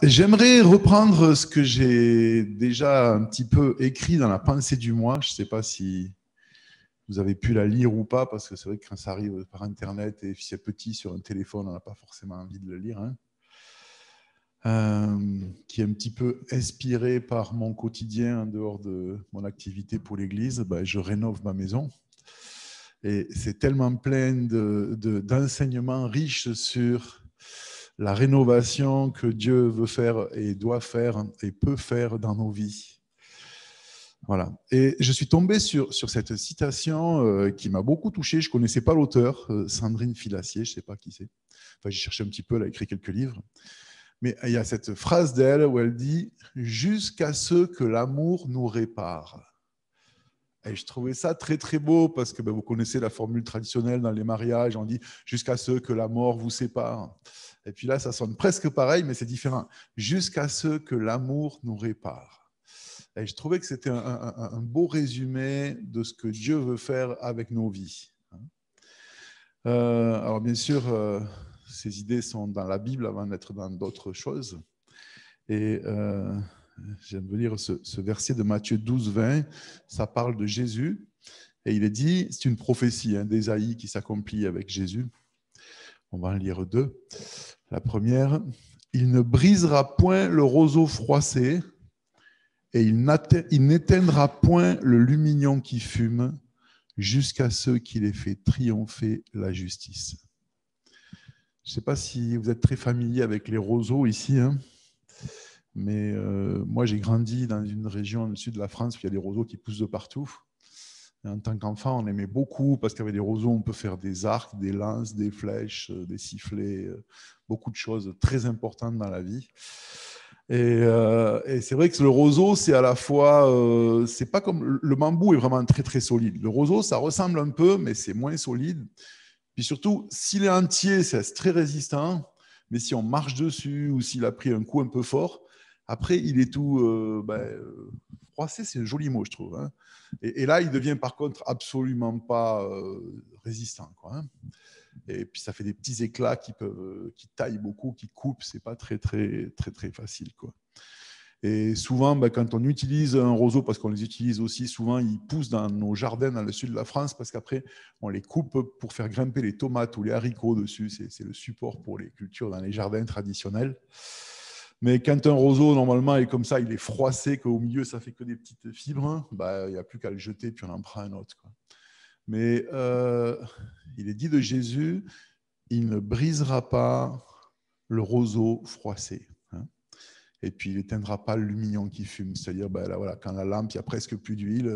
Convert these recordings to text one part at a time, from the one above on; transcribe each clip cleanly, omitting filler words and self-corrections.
J'aimerais reprendre ce que j'ai déjà un petit peu écrit dans la pensée du mois. Je ne sais pas si vous avez pu la lire ou pas, parce que c'est vrai que quand ça arrive par Internet et si c'est petit sur un téléphone, on n'a pas forcément envie de le lire. Qui est un petit peu inspiré par mon quotidien en dehors de mon activité pour l'Église. Je rénove ma maison. Et c'est tellement plein d'enseignements riches sur la rénovation que Dieu veut faire et doit faire et peut faire dans nos vies. Voilà. Et je suis tombé sur cette citation qui m'a beaucoup touché. Je ne connaissais pas l'auteur, Sandrine Filassier, je ne sais pas qui c'est. Enfin, j'ai cherché un petit peu, elle a écrit quelques livres. Mais il y a cette phrase d'elle où elle dit « Jusqu'à ce que l'amour nous répare ». Et je trouvais ça très très beau parce que vous connaissez la formule traditionnelle dans les mariages, on dit « Jusqu'à ce que la mort vous sépare ». Et puis là, ça sonne presque pareil, mais c'est différent. « Jusqu'à ce que l'amour nous répare ». Et je trouvais que c'était un beau résumé de ce que Dieu veut faire avec nos vies. Alors bien sûr, ces idées sont dans la Bible avant d'être dans d'autres choses. Et j'aime lire ce verset de Matthieu 12, 20. Ça parle de Jésus. Et il est dit, c'est une prophétie d'Ésaïe qui s'accomplit avec Jésus. On va en lire deux. La première, il ne brisera point le roseau froissé et il n'éteindra point le lumignon qui fume jusqu'à ce qu'il ait fait triompher la justice. Je ne sais pas si vous êtes très familier avec les roseaux ici, mais moi j'ai grandi dans une région du sud de la France où il y a des roseaux qui poussent de partout. Et en tant qu'enfant, on aimait beaucoup parce qu'avec des roseaux, on peut faire des arcs, des lances, des flèches, des sifflets, beaucoup de choses très importantes dans la vie. Et c'est vrai que le roseau, c'est à la fois, c'est pas comme le bambou est vraiment très très solide. Le roseau, ça ressemble un peu, mais c'est moins solide. Puis surtout, s'il est entier, c'est très résistant. Mais si on marche dessus ou s'il a pris un coup un peu fort, après, il est tout froissé, c'est un joli mot, je trouve. Et là, il devient par contre absolument pas résistant, quoi. Et puis ça fait des petits éclats qui taillent beaucoup, qui coupent. C'est pas très très très très facile, quoi. Et souvent, quand on utilise un roseau, parce qu'on les utilise aussi, souvent ils poussent dans nos jardins dans le sud de la France, parce qu'après on les coupe pour faire grimper les tomates ou les haricots dessus. C'est le support pour les cultures dans les jardins traditionnels. Mais quand un roseau, normalement, est comme ça, il est froissé, qu'au milieu, ça fait que des petites fibres, il n'y a plus qu'à le jeter, puis on en prend un autre, quoi. Mais il est dit de Jésus, il ne brisera pas le roseau froissé. Et puis, il n'éteindra pas le lumignon qui fume. C'est-à-dire, là, voilà, quand la lampe, il n'y a presque plus d'huile,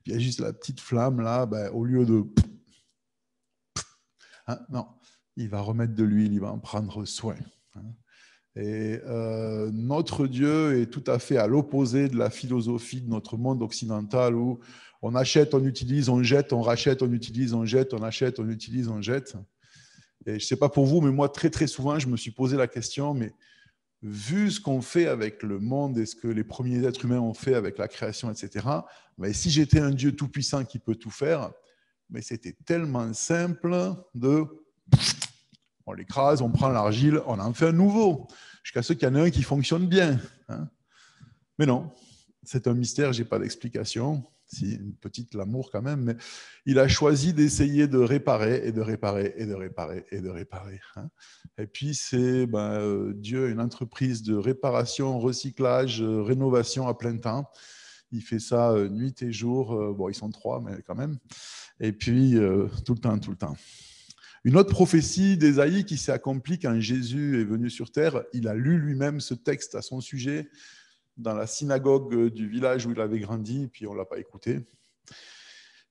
il y a juste la petite flamme, là, au lieu de... non, il va remettre de l'huile, il va en prendre soin. Et notre Dieu est tout à fait à l'opposé de la philosophie de notre monde occidental où on achète, on utilise, on jette, on rachète, on utilise, on jette, on achète, on utilise, on jette. Et je ne sais pas pour vous, mais moi, très très souvent, je me suis posé la question, mais vu ce qu'on fait avec le monde et ce que les premiers êtres humains ont fait avec la création, etc., mais si j'étais un Dieu tout-puissant qui peut tout faire, mais c'était tellement simple de... On l'écrase, on prend l'argile, on en fait un nouveau, jusqu'à ce qu'il y en ait un qui fonctionne bien. Mais non, c'est un mystère, je n'ai pas d'explication. Si, une petite l'amour quand même, mais il a choisi d'essayer de réparer et de réparer et de réparer et de réparer. Et puis c'est Dieu, une entreprise de réparation, recyclage, rénovation à plein temps. Il fait ça nuit et jour. Bon, ils sont trois, mais quand même. Et puis tout le temps, tout le temps. Une autre prophétie d'Ésaïe qui s'est accomplie quand Jésus est venu sur terre, il a lu lui-même ce texte à son sujet dans la synagogue du village où il avait grandi, puis on ne l'a pas écouté.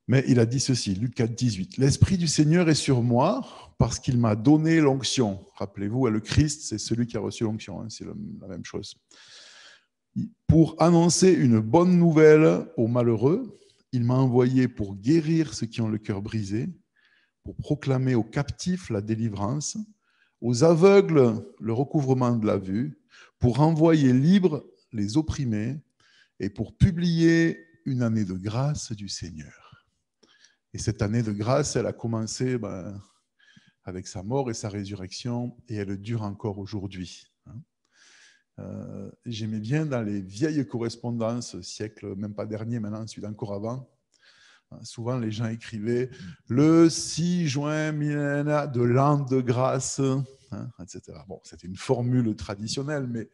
Mais il a dit ceci, Luc 4, 18. « L'Esprit du Seigneur est sur moi parce qu'il m'a donné l'onction. » Rappelez-vous, le Christ, c'est celui qui a reçu l'onction, c'est la même chose. « Pour annoncer une bonne nouvelle aux malheureux, il m'a envoyé pour guérir ceux qui ont le cœur brisé, pour proclamer aux captifs la délivrance, aux aveugles le recouvrement de la vue, pour renvoyer libres les opprimés et pour publier une année de grâce du Seigneur. » Et cette année de grâce, elle a commencé avec sa mort et sa résurrection, et elle dure encore aujourd'hui. J'aimais bien dans les vieilles correspondances, siècle même pas dernier, maintenant celui d'encore avant, souvent les gens écrivaient le 6 juin millénaire de l'an de grâce, etc. Bon, c'était une formule traditionnelle, mais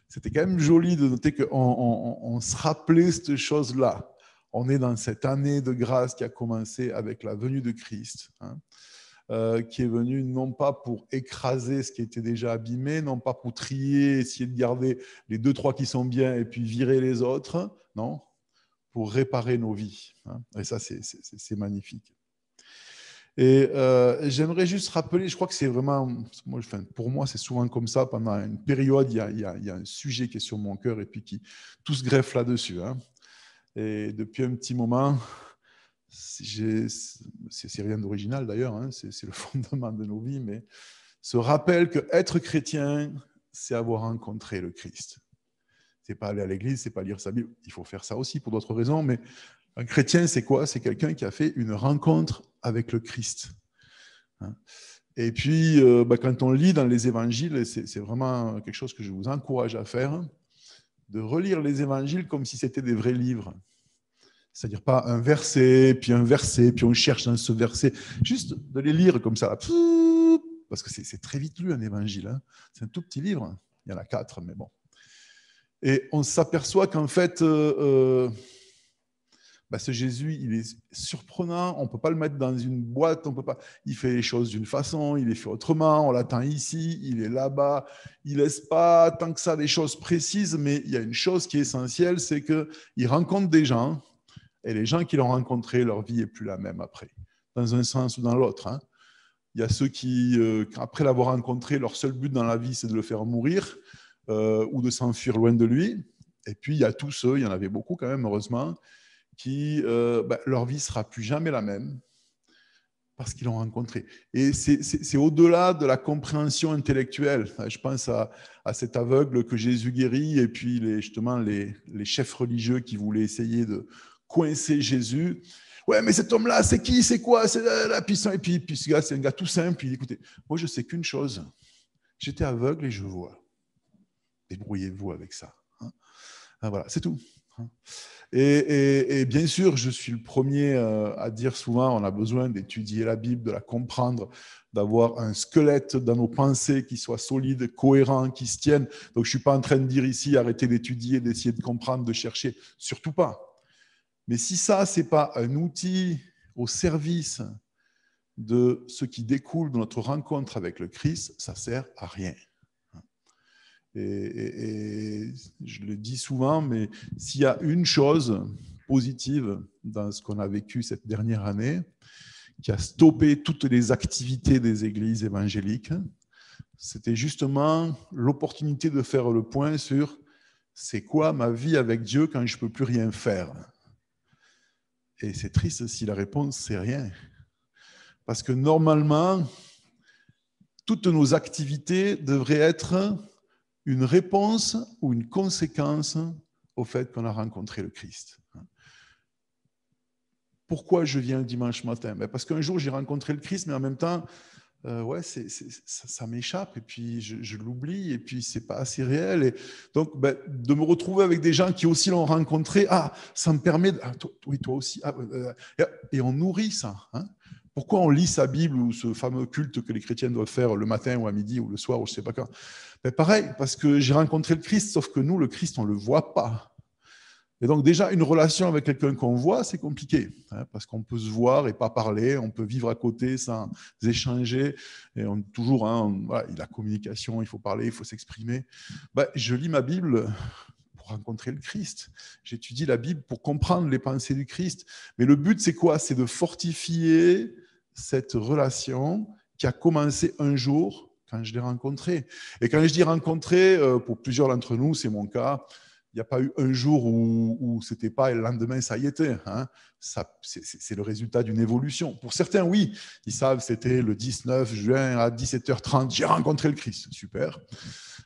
c'était quand même joli de noter qu'on se rappelait cette chose-là. On est dans cette année de grâce qui a commencé avec la venue de Christ, qui est venu non pas pour écraser ce qui était déjà abîmé, non pas pour trier, essayer de garder les 2-3 qui sont bien et puis virer les autres, non, pour réparer nos vies. Et ça, c'est magnifique. Et j'aimerais juste rappeler, je crois que c'est vraiment, pour moi, c'est souvent comme ça, pendant une période, il y a un sujet qui est sur mon cœur et puis qui tout se greffe là-dessus. Et depuis un petit moment, c'est rien d'original d'ailleurs, c'est le fondement de nos vies, mais se rappelle qu'être chrétien, c'est avoir rencontré le Christ. C'est pas aller à l'église, c'est pas lire sa Bible. Il faut faire ça aussi pour d'autres raisons, mais un chrétien, c'est quoi? C'est quelqu'un qui a fait une rencontre avec le Christ. Et puis, quand on lit dans les évangiles, c'est vraiment quelque chose que je vous encourage à faire, de relire les évangiles comme si c'était des vrais livres. C'est-à-dire pas un verset, puis on cherche dans ce verset. Juste de les lire comme ça. Parce que c'est très vite lu un évangile. C'est un tout petit livre. Il y en a 4, mais bon. Et on s'aperçoit qu'en fait, ce Jésus, il est surprenant. On ne peut pas le mettre dans une boîte. On peut pas. Il fait les choses d'une façon, il les fait autrement. On l'attend ici, il est là-bas. Il ne laisse pas tant que ça des choses précises, mais il y a une chose qui est essentielle, c'est qu'il rencontre des gens. Et les gens qui l'ont rencontré, leur vie n'est plus la même après, dans un sens ou dans l'autre. Il y a ceux qui, après l'avoir rencontré, leur seul but dans la vie, c'est de le faire mourir ou de s'enfuir loin de lui. Et puis, il y a tous ceux, il y en avait beaucoup quand même, heureusement, qui, leur vie ne sera plus jamais la même parce qu'ils l'ont rencontré. Et c'est au-delà de la compréhension intellectuelle. Je pense à cet aveugle que Jésus guérit et puis justement les chefs religieux qui voulaient essayer de coincer Jésus. Ouais, mais cet homme-là, c'est qui? C'est quoi? C'est la puissance. Et puis ce gars, c'est un gars tout simple. Puis écoutez, moi, je sais qu'une chose. J'étais aveugle et je vois. Débrouillez-vous avec ça. Voilà, c'est tout. Et bien sûr, je suis le premier à dire souvent, on a besoin d'étudier la Bible, de la comprendre, d'avoir un squelette dans nos pensées qui soit solide, cohérent, qui se tienne. Donc, je ne suis pas en train de dire ici, arrêtez d'étudier, d'essayer de comprendre, de chercher. Surtout pas. Mais si ça, ce n'est pas un outil au service de ce qui découle de notre rencontre avec le Christ, ça ne sert à rien. Et je le dis souvent, mais s'il y a une chose positive dans ce qu'on a vécu cette dernière année, qui a stoppé toutes les activités des églises évangéliques, c'était justement l'opportunité de faire le point sur c'est quoi ma vie avec Dieu quand je ne peux plus rien faire. Et c'est triste si la réponse, c'est rien. Parce que normalement, toutes nos activités devraient être une réponse ou une conséquence au fait qu'on a rencontré le Christ. Pourquoi je viens le dimanche matin? Parce qu'un jour, j'ai rencontré le Christ, mais en même temps, ça m'échappe, et puis je l'oublie, et puis c'est pas assez réel. Et donc, de me retrouver avec des gens qui aussi l'ont rencontré, ça me permet, oui, toi aussi, et on nourrit ça. Pourquoi on lit sa Bible ou ce fameux culte que les chrétiens doivent faire le matin ou à midi ou le soir ou je ne sais pas quand? Pareil, parce que j'ai rencontré le Christ, sauf que nous, le Christ, on ne le voit pas. Et donc déjà, une relation avec quelqu'un qu'on voit, c'est compliqué, parce qu'on peut se voir et pas parler, on peut vivre à côté sans échanger, et toujours, voilà, la communication, il faut parler, il faut s'exprimer. Je lis ma Bible pour rencontrer le Christ. J'étudie la Bible pour comprendre les pensées du Christ. Mais le but, c'est quoi? C'est de fortifier cette relation qui a commencé un jour quand je l'ai rencontré. Et quand je dis rencontré, pour plusieurs d'entre nous, c'est mon cas, il n'y a pas eu un jour où c'était pas et le lendemain, ça y était. C'est le résultat d'une évolution. Pour certains, oui, ils savent, c'était le 19 juin à 17h30, j'ai rencontré le Christ. Super.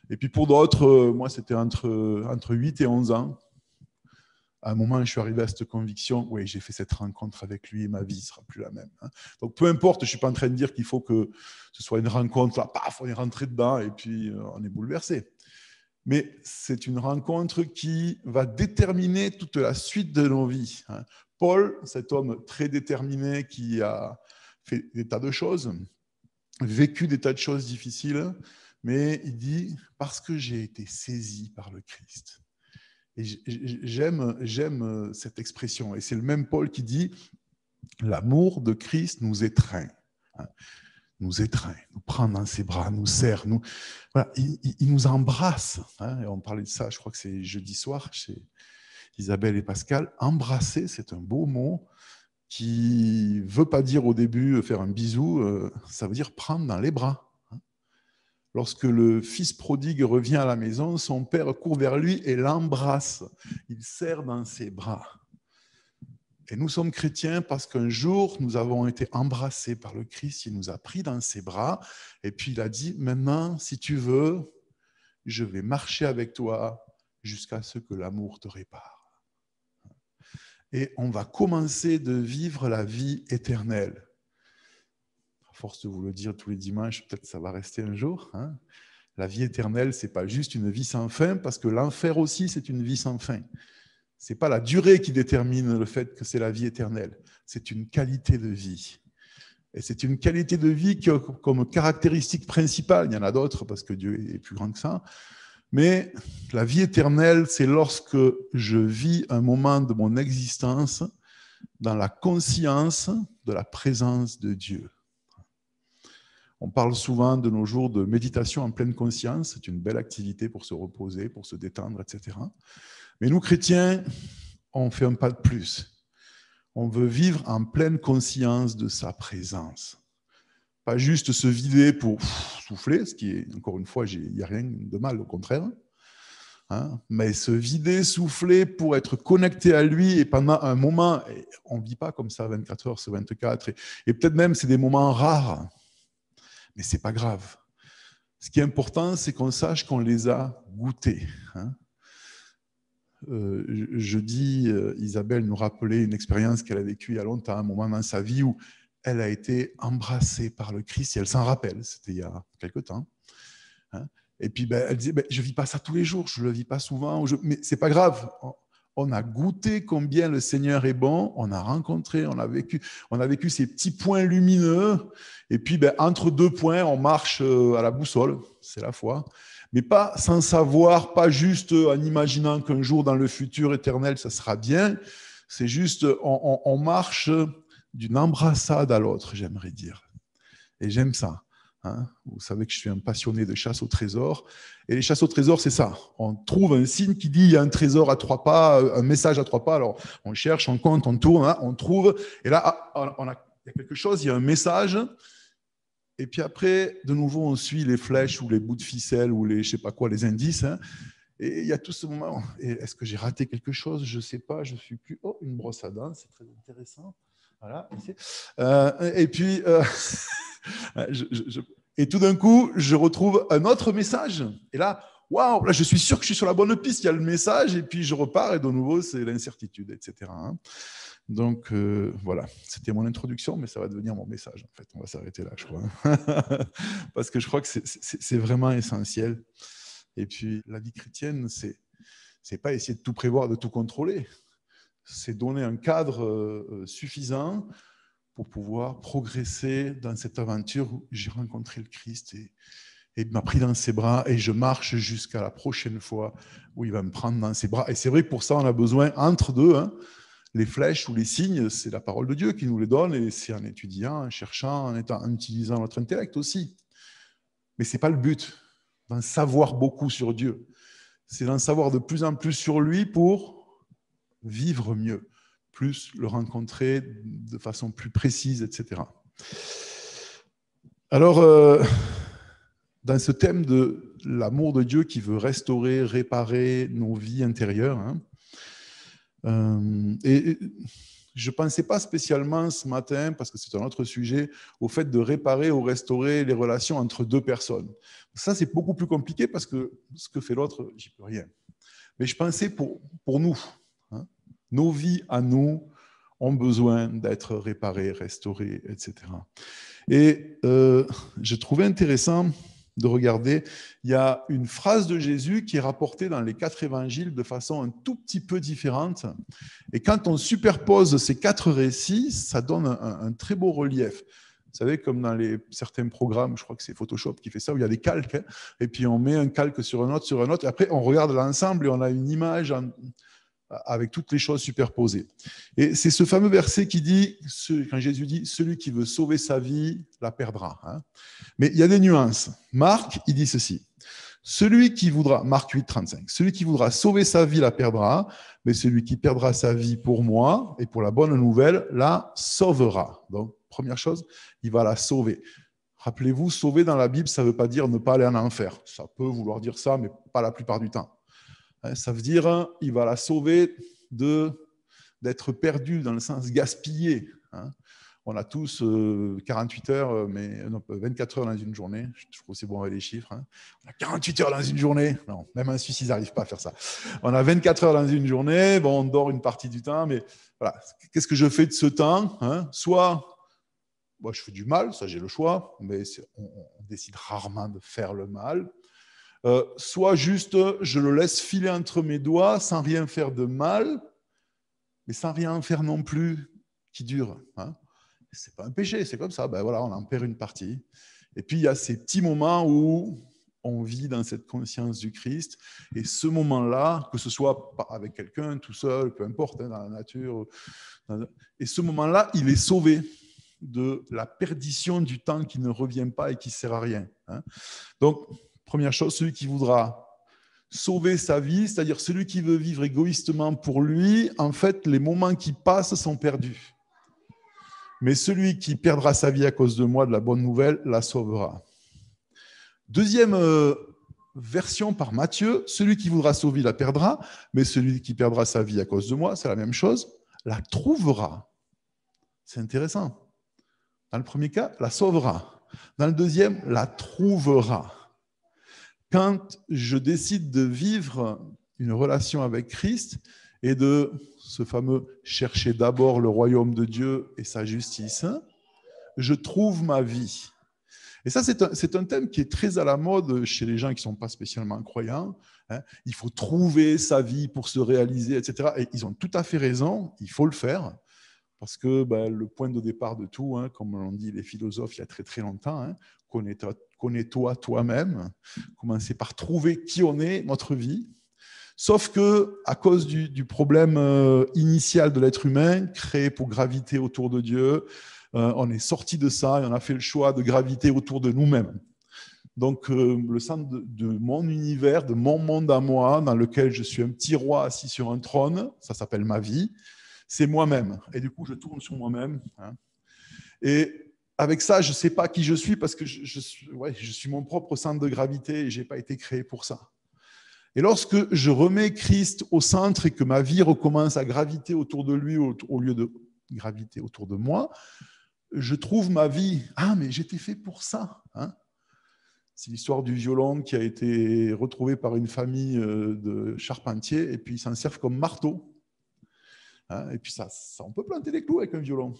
Et puis pour d'autres, moi, c'était entre 8 et 11 ans. À un moment, je suis arrivé à cette conviction, oui, j'ai fait cette rencontre avec lui et ma vie ne sera plus la même. Donc, peu importe, je ne suis pas en train de dire qu'il faut que ce soit une rencontre, là, paf, on est rentré dedans et puis on est bouleversé. mais c'est une rencontre qui va déterminer toute la suite de nos vies. Paul, cet homme très déterminé qui a fait des tas de choses, vécu des tas de choses difficiles, mais il dit « parce que j'ai été saisi par le Christ ». Et j'aime cette expression. Et c'est le même Paul qui dit « l'amour de Christ nous étreint ». Nous étreint, nous prend dans ses bras, nous serre, voilà, il nous embrasse. Et on parlait de ça, je crois que c'est jeudi soir chez Isabelle et Pascal. Embrasser, c'est un beau mot qui ne veut pas dire au début faire un bisou, ça veut dire prendre dans les bras. Lorsque le fils prodigue revient à la maison, son père court vers lui et l'embrasse. Il serre dans ses bras. Et nous sommes chrétiens parce qu'un jour, nous avons été embrassés par le Christ. Il nous a pris dans ses bras. Et puis il a dit, maintenant, si tu veux, je vais marcher avec toi jusqu'à ce que l'amour te répare. Et on va commencer de vivre la vie éternelle. À force de vous le dire tous les dimanches, peut-être ça va rester un jour. La vie éternelle, ce n'est pas juste une vie sans fin, parce que l'enfer aussi, c'est une vie sans fin. Ce n'est pas la durée qui détermine le fait que c'est la vie éternelle. C'est une qualité de vie. Et c'est une qualité de vie qui a comme caractéristique principale, il y en a d'autres parce que Dieu est plus grand que ça, mais la vie éternelle, c'est lorsque je vis un moment de mon existence dans la conscience de la présence de Dieu. On parle souvent de nos jours de méditation en pleine conscience. C'est une belle activité pour se reposer, pour se détendre, etc. Mais nous, chrétiens, on fait un pas de plus. On veut vivre en pleine conscience de sa présence. Pas juste se vider pour souffler, ce qui est, encore une fois, il n'y a rien de mal, au contraire. Mais se vider, souffler pour être connecté à lui et pendant un moment, on ne vit pas comme ça 24 heures sur 24, et peut-être même c'est des moments rares, mais ce n'est pas grave. Ce qui est important, c'est qu'on sache qu'on les a goûtés. Jeudi, Isabelle nous rappelait une expérience qu'elle a vécue il y a longtemps, un moment dans sa vie où elle a été embrassée par le Christ, et elle s'en rappelle, c'était il y a quelque temps. Et puis elle disait, je ne vis pas ça tous les jours, je ne le vis pas souvent, mais ce n'est pas grave. On a goûté combien le Seigneur est bon, on a rencontré, on a vécu ces petits points lumineux, et puis entre deux points, on marche à la boussole, c'est la foi. Mais pas sans savoir, pas juste en imaginant qu'un jour dans le futur éternel, ça sera bien. C'est juste, on marche d'une embrassade à l'autre, j'aimerais dire. Et j'aime ça. Vous savez que je suis un passionné de chasse au trésor. Et les chasses au trésor, c'est ça. On trouve un signe qui dit il y a un trésor à 3 pas, un message à 3 pas. Alors, on cherche, on compte, on tourne, on trouve. Et là, il y a quelque chose, il y a un message. Et puis après, de nouveau, on suit les flèches ou les bouts de ficelle ou les, je sais pas quoi, les indices. Et il y a tout ce moment. Est-ce que j'ai raté quelque chose? Je ne sais pas, je ne suis plus. Oh, une brosse à dents, c'est très intéressant. Voilà. Et puis, et tout d'un coup, je retrouve un autre message. Et là, waouh, là, je suis sûr que je suis sur la bonne piste. Il y a le message, et puis je repars, et de nouveau, c'est l'incertitude, etc. Donc, voilà, c'était mon introduction, mais ça va devenir mon message. En fait, on va s'arrêter là, je crois. Parce que je crois que c'est vraiment essentiel. Et puis, la vie chrétienne, c'est pas essayer de tout prévoir, de tout contrôler. C'est donner un cadre suffisant pour pouvoir progresser dans cette aventure où j'ai rencontré le Christ et il m'a pris dans ses bras et je marche jusqu'à la prochaine fois où il va me prendre dans ses bras. Et c'est vrai que pour ça, on a besoin, entre deux, les flèches ou les signes, c'est la parole de Dieu qui nous les donne, et c'est en étudiant, en cherchant, en utilisant notre intellect aussi. Mais ce n'est pas le but, d'en savoir beaucoup sur Dieu. C'est d'en savoir de plus en plus sur lui pour vivre mieux, plus le rencontrer de façon plus précise, etc. Alors, dans ce thème de l'amour de Dieu qui veut restaurer, réparer nos vies intérieures, et je ne pensais pas spécialement ce matin, parce que c'est un autre sujet, au fait de réparer ou restaurer les relations entre deux personnes. Ça, c'est beaucoup plus compliqué parce que ce que fait l'autre, j'y peux rien. Mais je pensais pour nous, nos vies à nous ont besoin d'être réparées, restaurées, etc. Et je trouvais intéressant de regarder, il y a une phrase de Jésus qui est rapportée dans les 4 évangiles de façon un tout petit peu différente. Et quand on superpose ces 4 récits, ça donne un très beau relief. Vous savez, comme dans certains programmes, je crois que c'est Photoshop qui fait ça, où il y a des calques, hein, et puis on met un calque sur un autre, et après on regarde l'ensemble et on a une image avec toutes les choses superposées. Et c'est ce fameux verset qui dit, quand Jésus dit « Celui qui veut sauver sa vie la perdra ». Mais il y a des nuances. Marc, il dit ceci. Celui qui voudra, Marc 8, 35, celui qui voudra sauver sa vie la perdra, mais celui qui perdra sa vie pour moi et pour la bonne nouvelle la sauvera. Donc, première chose, il va la sauver. Rappelez-vous, sauver dans la Bible, ça ne veut pas dire ne pas aller en enfer. Ça peut vouloir dire ça, mais pas la plupart du temps. Ça veut dire il va la sauver d'être perdu, dans le sens gaspillé. On a tous 48 heures, mais non, 24 heures dans une journée. Je trouve que c'est bon avec les chiffres. On a 48 heures dans une journée. Non, même un Suisse, ils n'arrivent pas à faire ça. On a 24 heures dans une journée. Bon, on dort une partie du temps, mais voilà. Qu'est-ce que je fais de ce temps? Soit, moi, je fais du mal, ça j'ai le choix, mais on décide rarement de faire le mal. Soit juste, je le laisse filer entre mes doigts sans rien faire de mal, mais sans rien en faire non plus qui dure. C'est pas un péché, c'est comme ça. Ben voilà, on en perd une partie. Et puis, il y a ces petits moments où on vit dans cette conscience du Christ. Et ce moment-là, que ce soit avec quelqu'un, tout seul, peu importe, dans la nature. Et ce moment-là, il est sauvé de la perdition du temps qui ne revient pas et qui ne sert à rien. Donc, première chose, celui qui voudra sauver sa vie, c'est-à-dire celui qui veut vivre égoïstement pour lui, en fait, les moments qui passent sont perdus. Mais celui qui perdra sa vie à cause de moi, de la bonne nouvelle, la sauvera. Deuxième version par Matthieu, celui qui voudra sauver la perdra, mais celui qui perdra sa vie à cause de moi, c'est la même chose, la trouvera. C'est intéressant. Dans le premier cas, la sauvera. Dans le deuxième, la trouvera. Quand je décide de vivre une relation avec Christ et de ce fameux chercher d'abord le royaume de Dieu et sa justice, je trouve ma vie. Et ça, c'est un thème qui est très à la mode chez les gens qui ne sont pas spécialement croyants. Il faut trouver sa vie pour se réaliser, etc. Et ils ont tout à fait raison, il faut le faire. Parce que le point de départ de tout, comme l'ont dit les philosophes il y a très très longtemps, connais-toi toi-même, commencer par trouver qui on est, notre vie. Sauf que à cause du problème initial de l'être humain, créé pour graviter autour de Dieu, on est sorti de ça et on a fait le choix de graviter autour de nous-mêmes. Donc le centre de mon univers, de mon monde à moi, dans lequel je suis un petit roi assis sur un trône, ça s'appelle ma vie, c'est moi-même. Et du coup, je tourne sur moi-même. Et avec ça, je ne sais pas qui je suis parce que je suis mon propre centre de gravité et je n'ai pas été créé pour ça. Et lorsque je remets Christ au centre et que ma vie recommence à graviter autour de lui au lieu de graviter autour de moi, je trouve ma vie. Ah, mais j'étais fait pour ça. C'est l'histoire du violon qui a été retrouvé par une famille de charpentiers et puis ils s'en servent comme marteau. Et puis ça, on peut planter des clous avec un violon.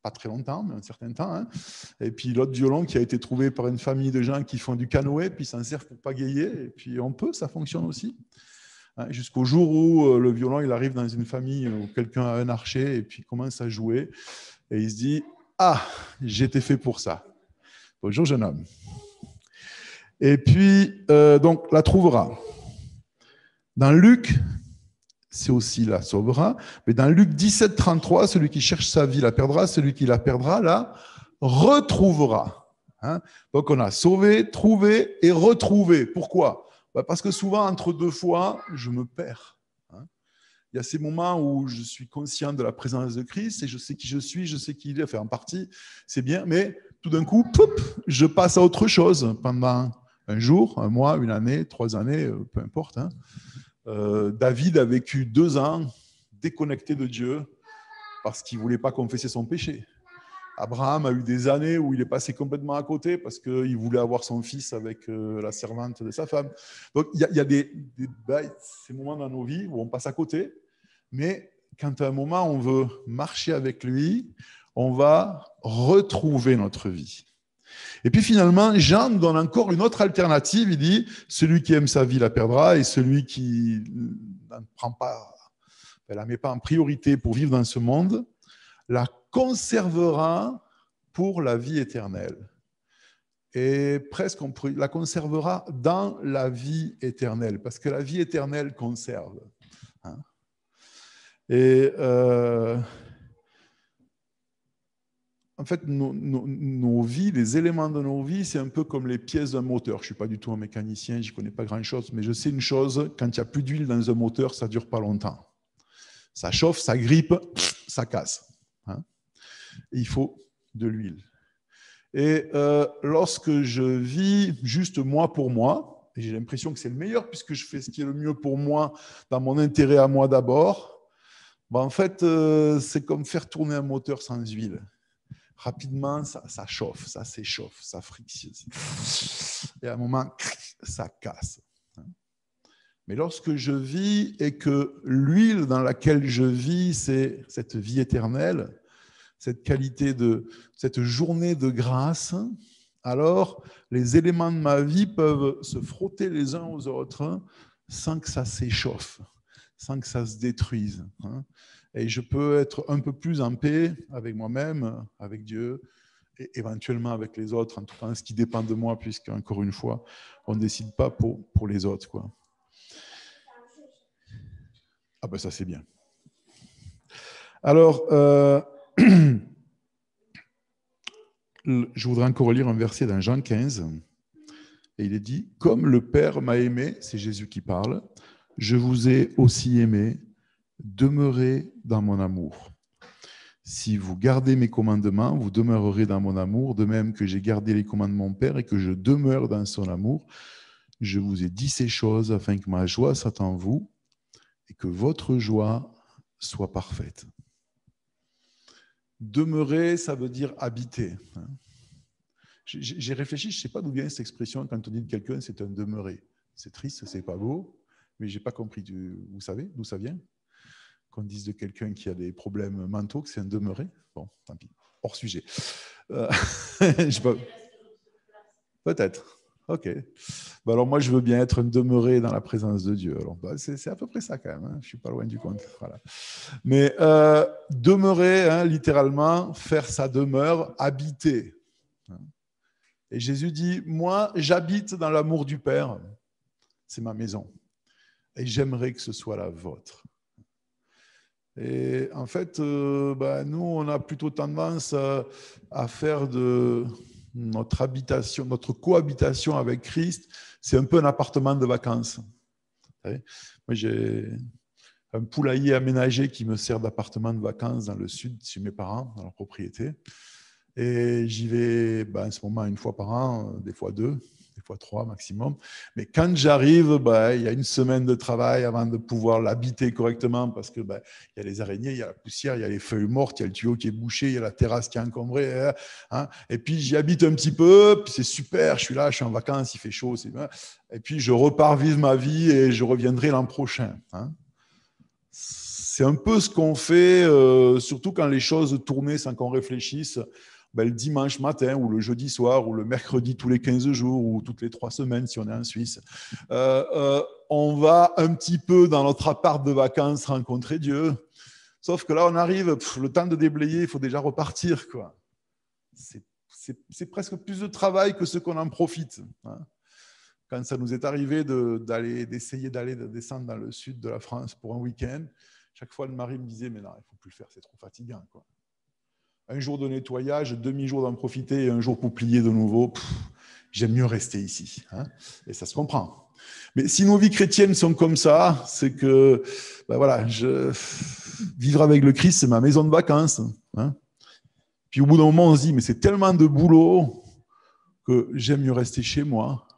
Pas très longtemps, mais un certain temps. Et puis l'autre violon qui a été trouvé par une famille de gens qui font du canoë, puis s'en servent pour pagayer. Et puis ça fonctionne aussi. Jusqu'au jour où le violon, il arrive dans une famille où quelqu'un a un archet et puis commence à jouer. Et il se dit, ah, j'étais fait pour ça. Bonjour, jeune homme. Et puis, donc, la trouvera. Dans Luc, c'est aussi la sauvera. Mais dans Luc 17, 33, celui qui cherche sa vie la perdra, celui qui la perdra la retrouvera. Donc on a sauvé, trouvé et retrouvé. Pourquoi ? Parce que souvent, entre deux fois, je me perds. Il y a ces moments où je suis conscient de la présence de Christ et je sais qui je suis, je sais qui il est. Enfin, en partie, c'est bien, mais tout d'un coup, je passe à autre chose pendant un jour, un mois, une année, 3 années, peu importe. David a vécu 2 ans déconnecté de Dieu parce qu'il ne voulait pas confesser son péché. Abraham a eu des années où il est passé complètement à côté parce qu'il voulait avoir son fils avec la servante de sa femme. Donc il y a ces moments dans nos vies où on passe à côté, mais quand à un moment on veut marcher avec lui, on va retrouver notre vie. Et puis finalement, Jean nous donne encore une autre alternative. Il dit, celui qui aime sa vie la perdra, et celui qui ne prend pas, la met pas en priorité pour vivre dans ce monde, la conservera pour la vie éternelle. Et presque on la conservera dans la vie éternelle, parce que la vie éternelle conserve. Hein. Et en fait, nos vies, les éléments de nos vies, c'est un peu comme les pièces d'un moteur. Je ne suis pas du tout un mécanicien, je ne connais pas grand-chose, mais je sais une chose, quand il n'y a plus d'huile dans un moteur, ça ne dure pas longtemps. Ça chauffe, ça grippe, ça casse. Hein. Et il faut de l'huile. Et lorsque je vis juste moi pour moi, et j'ai l'impression que c'est le meilleur puisque je fais ce qui est le mieux pour moi, dans mon intérêt à moi d'abord, ben en fait, c'est comme faire tourner un moteur sans huile. Rapidement, ça chauffe, ça s'échauffe, ça frictionne. Et à un moment, ça casse. Mais lorsque je vis et que l'huile dans laquelle je vis, c'est cette vie éternelle, cette qualité de cette journée de grâce, alors les éléments de ma vie peuvent se frotter les uns aux autres sans que ça s'échauffe, sans que ça se détruise. Et je peux être un peu plus en paix avec moi-même, avec Dieu, et éventuellement avec les autres, en tout cas ce qui dépend de moi, puisque, encore une fois, on ne décide pas pour les autres, quoi. Ah ben ça, c'est bien. Alors, je voudrais encore lire un verset dans Jean 15, et il est dit « Comme le Père m'a aimé », c'est Jésus qui parle, « je vous ai aussi aimé, demeurez dans mon amour. Si vous gardez mes commandements, vous demeurerez dans mon amour, de même que j'ai gardé les commandements de mon Père et que je demeure dans son amour. Je vous ai dit ces choses afin que ma joie soit en vous et que votre joie soit parfaite. » Demeurer, ça veut dire habiter. J'ai réfléchi, je ne sais pas d'où vient cette expression quand on dit de quelqu'un c'est un demeuré. C'est triste, c'est pas beau, mais je n'ai pas compris. Vous savez d'où ça vient? Qu'on dise de quelqu'un qui a des problèmes mentaux que c'est un demeuré? Bon, tant pis, hors sujet. Peut-être. Ok. Bah alors moi, je veux bien être un demeuré dans la présence de Dieu. Alors, bah, c'est à peu près ça quand même. Hein. Je ne suis pas loin du compte. Voilà. Mais demeurer, hein, littéralement, faire sa demeure, habiter. Et Jésus dit, moi, j'habite dans l'amour du Père. C'est ma maison. Et j'aimerais que ce soit la vôtre. Et en fait, nous, on a plutôt tendance à faire de notre habitation, notre cohabitation avec Christ, c'est un peu un appartement de vacances. Vous savez, moi, j'ai un poulailler aménagé qui me sert d'appartement de vacances dans le sud, chez mes parents, dans leur propriété. Et j'y vais en ce moment une fois par an, des fois 2, des fois 3 maximum. Mais quand j'arrive, il y a une semaine de travail avant de pouvoir l'habiter correctement parce que il y a les araignées, il y a la poussière, il y a les feuilles mortes, il y a le tuyau qui est bouché, il y a la terrasse qui est encombrée. Hein. Et puis j'y habite un petit peu, puis c'est super, je suis là, je suis en vacances, il fait chaud. Et puis je repars vivre ma vie et je reviendrai l'an prochain. Hein. C'est un peu ce qu'on fait, surtout quand les choses tournaient sans qu'on réfléchisse. Le dimanche matin ou le jeudi soir ou le mercredi tous les 15 jours ou toutes les 3 semaines si on est en Suisse. On va un petit peu dans notre appart de vacances rencontrer Dieu. Sauf que là, on arrive, le temps de déblayer, il faut déjà repartir, quoi. C'est presque plus de travail que ce qu'on en profite. Hein. Quand ça nous est arrivé d'essayer d'aller descendre dans le sud de la France pour un week-end, chaque fois, le mari me disait « Mais non, il ne faut plus le faire, c'est trop fatigant. » quoi. Un jour de nettoyage, demi-jour d'en profiter et un jour pour plier de nouveau, j'aime mieux rester ici. Hein, et ça se comprend. Mais si nos vies chrétiennes sont comme ça, c'est que vivre avec le Christ, c'est ma maison de vacances. Hein. Puis au bout d'un moment, on se dit, mais c'est tellement de boulot que j'aime mieux rester chez moi.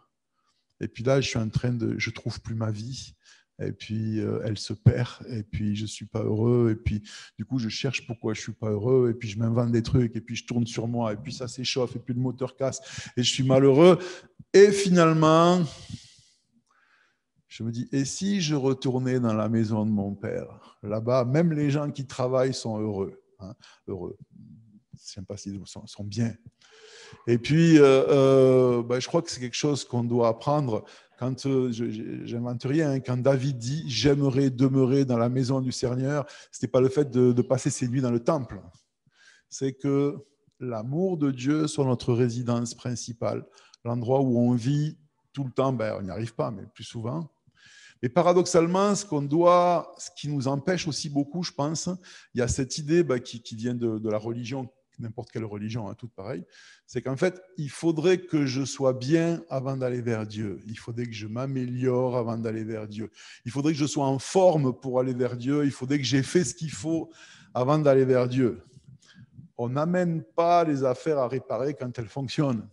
Et puis là, je trouve plus ma vie. Et puis, elle se perd, et puis je ne suis pas heureux, et puis du coup, je cherche pourquoi je ne suis pas heureux, et puis je m'invente des trucs, et puis je tourne sur moi, et puis ça s'échauffe, et puis le moteur casse, et je suis malheureux. Et finalement, je me dis, et si je retournais dans la maison de mon père? Là-bas, même les gens qui travaillent sont heureux. Hein, heureux. sais pas s'ils sont bien. Et puis, je crois que c'est quelque chose qu'on doit apprendre. Quand j'invente rien, hein, quand David dit « j'aimerais demeurer dans la maison du Seigneur », ce n'était pas le fait de passer ses nuits dans le temple. C'est que l'amour de Dieu soit notre résidence principale, l'endroit où on vit tout le temps. On n'y arrive pas, mais plus souvent. Mais paradoxalement, ce qui nous empêche aussi beaucoup, je pense, il y a cette idée qui vient de la religion, n'importe quelle religion, hein, toute pareille, c'est qu'en fait, il faudrait que je sois bien avant d'aller vers Dieu. Il faudrait que je m'améliore avant d'aller vers Dieu. Il faudrait que je sois en forme pour aller vers Dieu. Il faudrait que j'ai fait ce qu'il faut avant d'aller vers Dieu. On n'amène pas les affaires à réparer quand elles fonctionnent.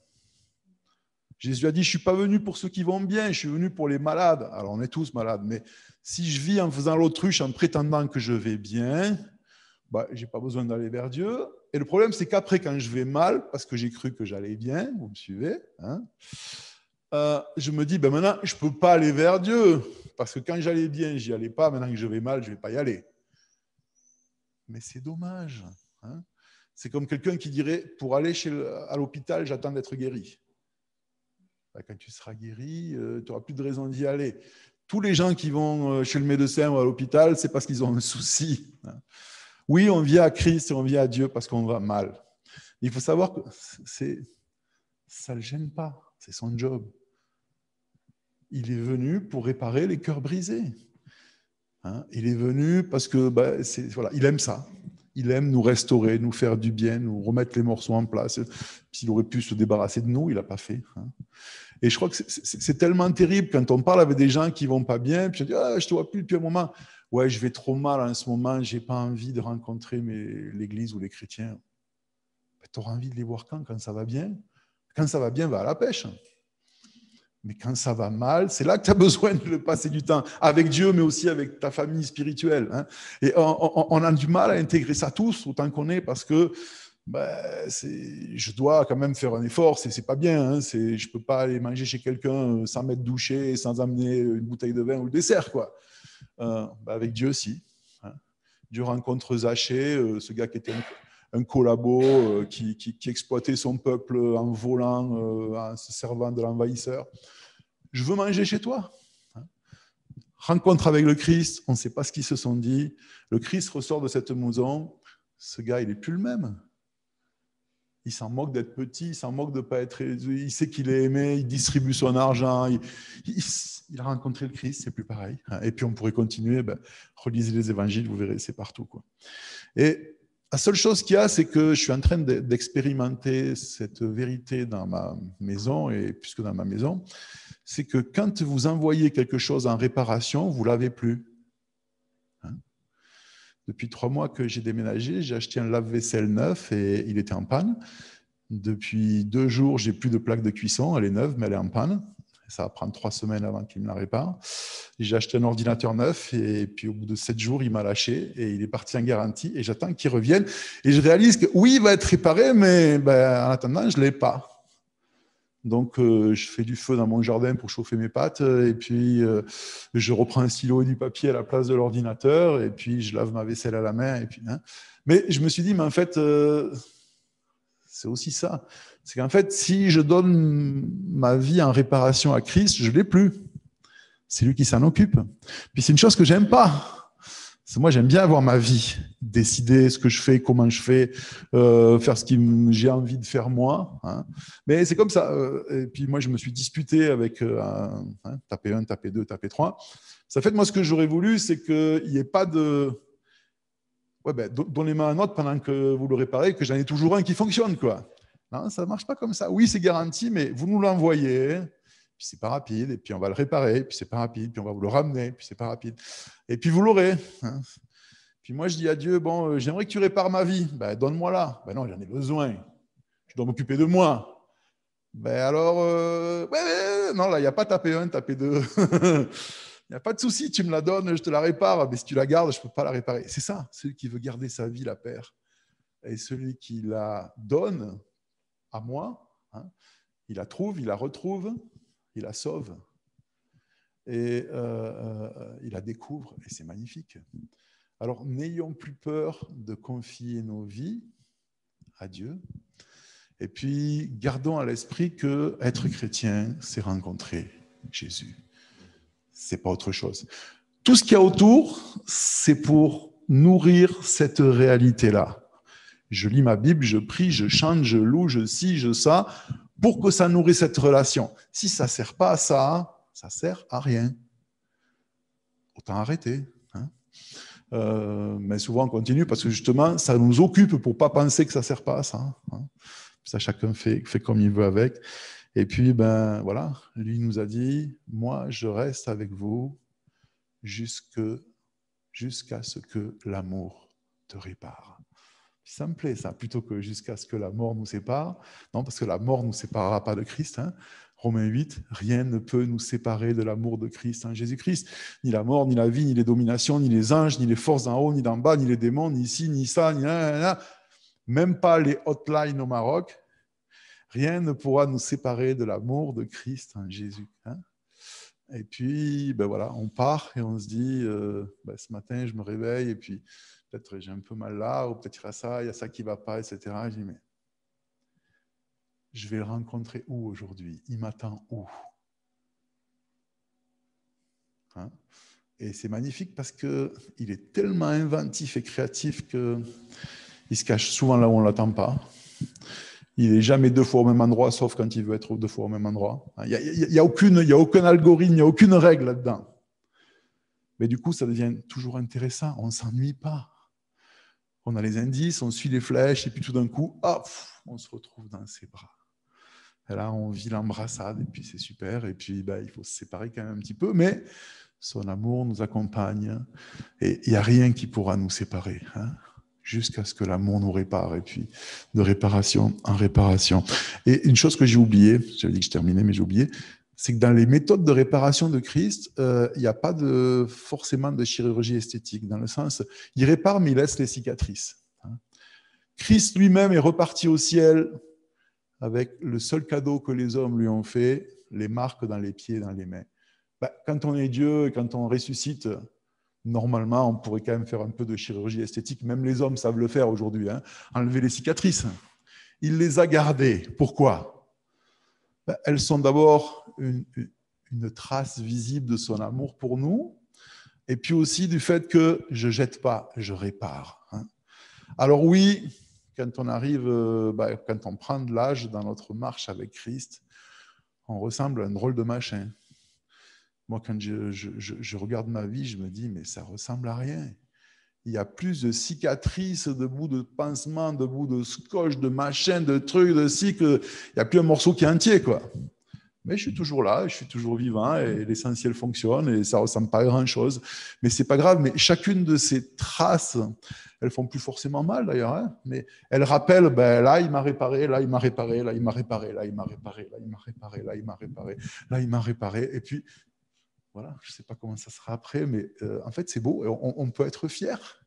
Jésus a dit, je ne suis pas venu pour ceux qui vont bien, je suis venu pour les malades. Alors, on est tous malades, mais si je vis en faisant l'autruche, en prétendant que je vais bien, je n'ai pas besoin d'aller vers Dieu. Et le problème, c'est qu'après, quand je vais mal, parce que j'ai cru que j'allais bien, vous me suivez, hein, je me dis, maintenant, je ne peux pas aller vers Dieu, parce que quand j'allais bien, je n'y allais pas, maintenant que je vais mal, je ne vais pas y aller. Mais c'est dommage. Hein. C'est comme quelqu'un qui dirait, pour aller à l'hôpital, j'attends d'être guéri. Quand tu seras guéri, tu n'auras plus de raison d'y aller. Tous les gens qui vont chez le médecin ou à l'hôpital, c'est parce qu'ils ont un souci. Oui, on vient à Christ et on vient à Dieu parce qu'on va mal. Il faut savoir que ça ne le gêne pas, c'est son job. Il est venu pour réparer les cœurs brisés. Il est venu parce que il aime ça. Il aime nous restaurer, nous faire du bien, nous remettre les morceaux en place. S'il aurait pu se débarrasser de nous, il ne l'a pas fait. Et je crois que c'est tellement terrible quand on parle avec des gens qui ne vont pas bien, puis on dit je ne te vois plus depuis un moment. Ouais, je vais trop mal en ce moment, je n'ai pas envie de rencontrer l'église ou les chrétiens. Tu auras envie de les voir quand ça va bien? Quand ça va bien, va à la pêche. Mais quand ça va mal, c'est là que tu as besoin de passer du temps avec Dieu, mais aussi avec ta famille spirituelle. Et on a du mal à intégrer ça tous, autant qu'on est, parce que je dois quand même faire un effort, c'est pas bien. Je peux pas aller manger chez quelqu'un sans m'être douché, sans amener une bouteille de vin ou le dessert, quoi. Avec Dieu, si. Dieu rencontre Zachée, ce gars qui était un collabo, qui exploitait son peuple en volant, en se servant de l'envahisseur. Je veux manger chez toi. Rencontre avec le Christ, on ne sait pas ce qu'ils se sont dit. Le Christ ressort de cette maison. Ce gars, il n'est plus le même. Il s'en moque d'être petit, il s'en moque de ne pas être. Il sait qu'il est aimé, il distribue son argent. Il a rencontré le Christ, c'est plus pareil. Et puis on pourrait continuer. Relisez les évangiles, vous verrez, c'est partout, quoi. Et la seule chose qu'il y a, c'est que je suis en train d'expérimenter cette vérité dans ma maison, et plus que dans ma maison, c'est que quand vous envoyez quelque chose en réparation, vous ne l'avez plus. Depuis 3 mois que j'ai déménagé, j'ai acheté un lave-vaisselle neuf et il était en panne. Depuis 2 jours, j'ai plus de plaque de cuisson, elle est neuve, mais elle est en panne. Ça va prendre 3 semaines avant qu'il me la répare. J'ai acheté un ordinateur neuf et puis au bout de 7 jours, il m'a lâché et il est parti en garantie et j'attends qu'il revienne. Et je réalise que oui, il va être réparé, mais en attendant, je ne l'ai pas. Donc, je fais du feu dans mon jardin pour chauffer mes pâtes et puis je reprends un stylo et du papier à la place de l'ordinateur et puis je lave ma vaisselle à la main. Et puis, Mais je me suis dit, mais en fait, c'est aussi ça. C'est qu'en fait, si je donne ma vie en réparation à Christ, je ne l'ai plus. C'est lui qui s'en occupe. Puis c'est une chose que j'aime pas. Moi, j'aime bien avoir ma vie, décider ce que je fais, comment je fais, faire ce que j'ai envie de faire moi. Mais c'est comme ça. Et puis moi, je me suis disputé avec tapé 1, tapé 2, tapé 3. Ça fait que moi, ce que j'aurais voulu, c'est qu'il n'y ait pas de... donnez-moi un autre pendant que vous le réparez, que j'en ai toujours un qui fonctionne, quoi. Non, ça ne marche pas comme ça. Oui, c'est garanti, mais vous nous l'envoyez, puis c'est pas rapide, et puis on va le réparer, puis c'est pas rapide, puis on va vous le ramener, puis c'est pas rapide. Et puis vous l'aurez. Puis moi, je dis à Dieu, bon, j'aimerais que tu répares ma vie. Donne-moi-la. Non, j'en ai besoin. Je dois m'occuper de moi. Alors, non, là, il n'y a pas tapé 1, tapé 2. Il n'y a pas de souci, tu me la donnes, je te la répare. Mais si tu la gardes, je ne peux pas la réparer. C'est ça, celui qui veut garder sa vie la perd. Et celui qui la donne à moi, il la trouve, il la retrouve, il la sauve. Et il la découvre, et c'est magnifique. Alors, n'ayons plus peur de confier nos vies à Dieu. Et puis, gardons à l'esprit que être chrétien, c'est rencontrer Jésus. C'est pas autre chose. Tout ce qu'il y a autour, c'est pour nourrir cette réalité-là. Je lis ma Bible, je prie, je chante, je loue, je ci, je ça, pour que ça nourrisse cette relation. Si ça ne sert pas à ça, ça ne sert à rien. Autant arrêter. Hein. Mais souvent, on continue parce que justement, ça nous occupe pour ne pas penser que ça ne sert pas à ça. Hein. Ça, chacun fait comme il veut avec. Et puis, ben voilà, lui nous a dit, moi, je reste avec vous jusqu'à ce que l'amour te répare. Ça me plaît, ça, plutôt que jusqu'à ce que la mort nous sépare. Non, parce que la mort ne nous séparera pas de Christ. Hein. Romains 8, rien ne peut nous séparer de l'amour de Christ en Jésus-Christ. Ni la mort, ni la vie, ni les dominations, ni les anges, ni les forces d'en haut, ni d'en bas, ni les démons, ni ici, ni ça, ni là. Même pas les hotlines au Maroc. Rien ne pourra nous séparer de l'amour de Christ en Jésus. Hein. Et puis, ben voilà, on part et on se dit, ce matin, je me réveille et puis peut-être j'ai un peu mal là, ou peut-être il y a ça qui ne va pas, etc. Je dis, mais je vais le rencontrer où aujourd'hui? Il m'attend où? Hein? Et c'est magnifique parce qu'il est tellement inventif et créatif qu'il se cache souvent là où on ne l'attend pas. Il n'est jamais 2 fois au même endroit, sauf quand il veut être 2 fois au même endroit. Il n'y a aucun algorithme, il n'y a aucune règle là-dedans. Mais du coup, ça devient toujours intéressant. On ne s'ennuie pas. On a les indices, on suit les flèches, et puis tout d'un coup, hop, on se retrouve dans ses bras. Et là, on vit l'embrassade, et puis c'est super. Et puis, il faut se séparer quand même un petit peu, mais son amour nous accompagne. Et il n'y a rien qui pourra nous séparer, hein, jusqu'à ce que l'amour nous répare, et puis de réparation en réparation. Et une chose que j'ai oubliée, j'avais dit que je terminais, mais j'ai oublié, c'est que dans les méthodes de réparation de Christ, il n'y a pas forcément de chirurgie esthétique, dans le sens, il répare, mais il laisse les cicatrices. Christ lui-même est reparti au ciel avec le seul cadeau que les hommes lui ont fait, les marques dans les pieds et dans les mains. Quand on est Dieu et quand on ressuscite, normalement, on pourrait quand même faire un peu de chirurgie esthétique. Même les hommes savent le faire aujourd'hui, hein, enlever les cicatrices. Il les a gardées. Pourquoi ? Elles sont d'abord une trace visible de son amour pour nous, et puis aussi du fait que je ne jette pas, je répare. Hein. Alors oui, quand on arrive, quand on prend de l'âge dans notre marche avec Christ, on ressemble à un drôle de machin. Moi, quand je regarde ma vie, je me dis, mais ça ressemble à rien. Il y a plus de cicatrices, de bouts de pansements, de bouts de scotch, de machin, de trucs, de ci, il n'y a plus un morceau qui est entier, quoi. Mais je suis toujours là, je suis toujours vivant et l'essentiel fonctionne et ça ne ressemble pas à grand-chose. Mais ce n'est pas grave, mais chacune de ces traces, elles ne font plus forcément mal d'ailleurs, hein, mais elles rappellent, là il m'a réparé, là il m'a réparé, là il m'a réparé, là il m'a réparé, là il m'a réparé, là il m'a réparé, là il m'a réparé. Et puis, voilà, je ne sais pas comment ça sera après, mais en fait c'est beau, on peut être fier.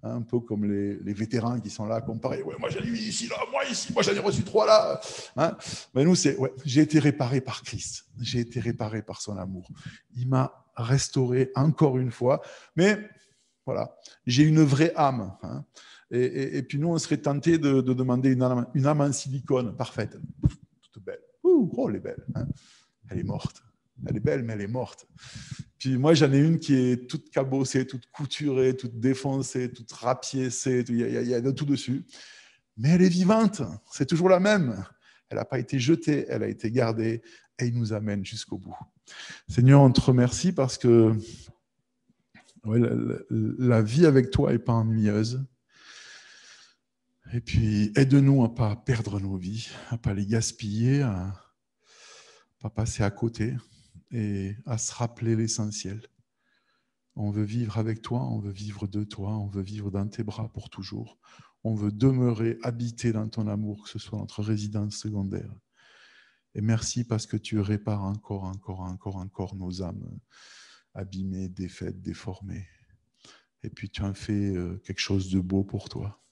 Un peu comme les vétérans qui sont là à comparer. Ouais, moi j'en ai eu ici, là, moi ici, moi j'en ai reçu 3 là. Hein, mais nous, j'ai été réparé par Christ. J'ai été réparé par son amour. Il m'a restauré encore une fois. Mais voilà, j'ai une vraie âme. Hein, et puis nous, on serait tenté de demander une âme en silicone parfaite. Toute belle. Oh, elle est belle. Hein, elle est morte. Elle est belle, mais elle est morte. Puis moi, j'en ai une qui est toute cabossée, toute couturée, toute défoncée, toute rapiécée. Il y a de tout dessus. Mais elle est vivante. C'est toujours la même. Elle n'a pas été jetée, elle a été gardée et il nous amène jusqu'au bout. Seigneur, on te remercie parce que la vie avec toi n'est pas ennuyeuse. Et puis, aide-nous à ne pas perdre nos vies, à ne pas les gaspiller, à ne pas passer à côté et à se rappeler l'essentiel. On veut vivre avec toi, on veut vivre de toi, on veut vivre dans tes bras pour toujours. On veut demeurer, habiter dans ton amour, que ce soit notre résidence secondaire. Et merci parce que tu répares encore nos âmes abîmées, défaites, déformées. Et puis tu en fais quelque chose de beau pour toi.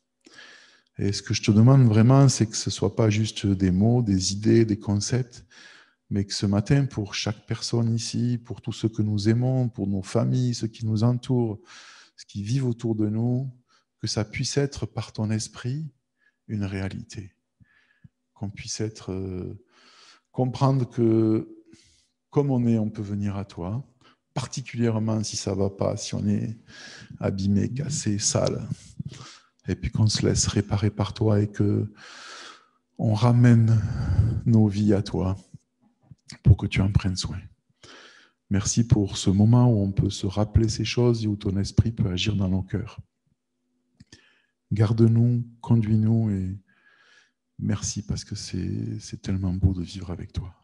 Et ce que je te demande vraiment, c'est que ce ne soit pas juste des mots, des idées, des concepts, mais que ce matin, pour chaque personne ici, pour tous ceux que nous aimons, pour nos familles, ceux qui nous entourent, ceux qui vivent autour de nous, que ça puisse être par ton esprit une réalité. Qu'on puisse comprendre que comme on est, on peut venir à toi, particulièrement si ça ne va pas, si on est abîmé, cassé, sale, et puis qu'on se laisse réparer par toi et qu'on ramène nos vies à toi pour que tu en prennes soin. Merci pour ce moment où on peut se rappeler ces choses et où ton esprit peut agir dans nos cœurs. Garde-nous, conduis-nous et merci parce que c'est tellement beau de vivre avec toi.